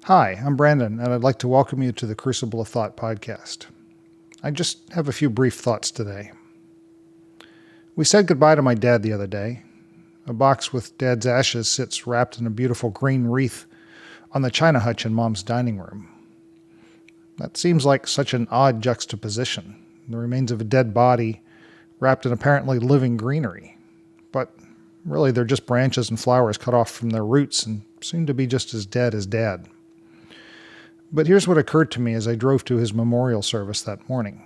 Hi, I'm Brandon, and I'd like to welcome you to the Crucible of Thought podcast. I just have a few brief thoughts today. We said goodbye to my dad the other day. A box with Dad's ashes sits wrapped in a beautiful green wreath on the china hutch in Mom's dining room. That seems like such an odd juxtaposition, the remains of a dead body wrapped in apparently living greenery. But really, they're just branches and flowers cut off from their roots and seem to be just as dead as Dad. But here's what occurred to me as I drove to his memorial service that morning.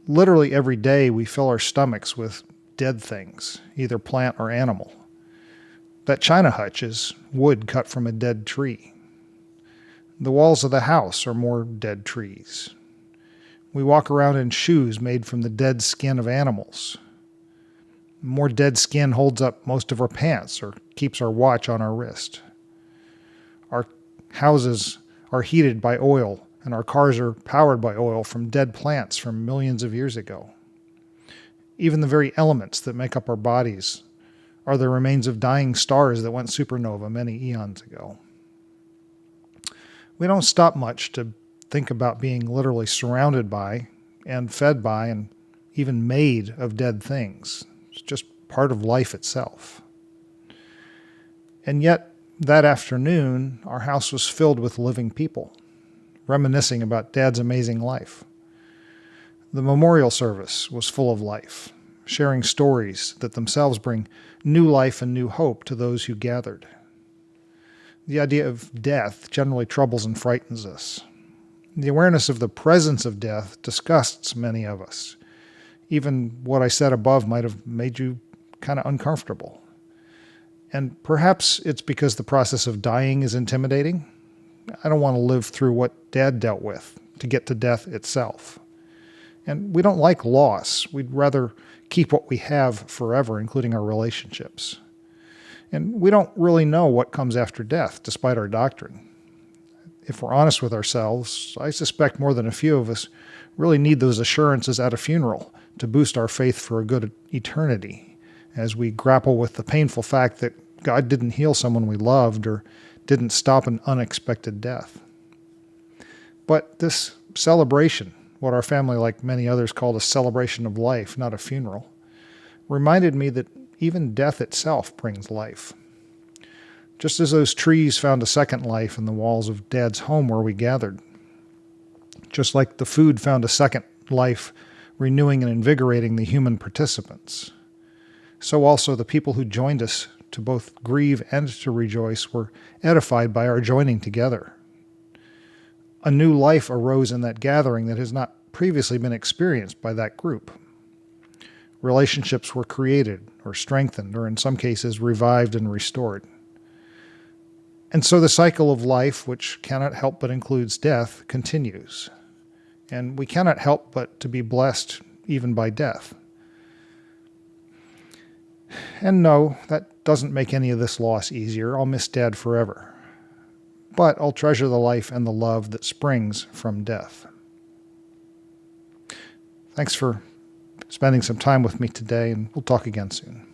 Literally every day we fill our stomachs with dead things, either plant or animal. That china hutch is wood cut from a dead tree. The walls of the house are more dead trees. We walk around in shoes made from the dead skin of animals. More dead skin holds up most of our pants or keeps our watch on our wrist. Our houses are heated by oil, and our cars are powered by oil from dead plants from millions of years ago. Even the very elements that make up our bodies are the remains of dying stars that went supernova many eons ago. We don't stop much to think about being literally surrounded by and fed by and even made of dead things. It's just part of life itself. And yet, that afternoon, our house was filled with living people, reminiscing about Dad's amazing life. The memorial service was full of life, sharing stories that themselves bring new life and new hope to those who gathered. The idea of death generally troubles and frightens us. The awareness of the presence of death disgusts many of us. Even what I said above might have made you kind of uncomfortable. And perhaps it's because the process of dying is intimidating. I don't want to live through what Dad dealt with to get to death itself. And we don't like loss. We'd rather keep what we have forever, including our relationships. And we don't really know what comes after death, despite our doctrine. If we're honest with ourselves, I suspect more than a few of us really need those assurances at a funeral to boost our faith for a good eternity, as we grapple with the painful fact that God didn't heal someone we loved or didn't stop an unexpected death. But this celebration, what our family, like many others, called a celebration of life, not a funeral, reminded me that even death itself brings life. Just as those trees found a second life in the walls of Dad's home where we gathered. Just like the food found a second life, renewing and invigorating the human participants. So also the people who joined us to both grieve and to rejoice were edified by our joining together. A new life arose in that gathering that has not previously been experienced by that group. Relationships were created or strengthened, or in some cases revived and restored. And so the cycle of life, which cannot help but includes death, continues. And we cannot help but to be blessed even by death. And no, that doesn't make any of this loss easier. I'll miss Dad forever. But I'll treasure the life and the love that springs from death. Thanks for spending some time with me today, and we'll talk again soon.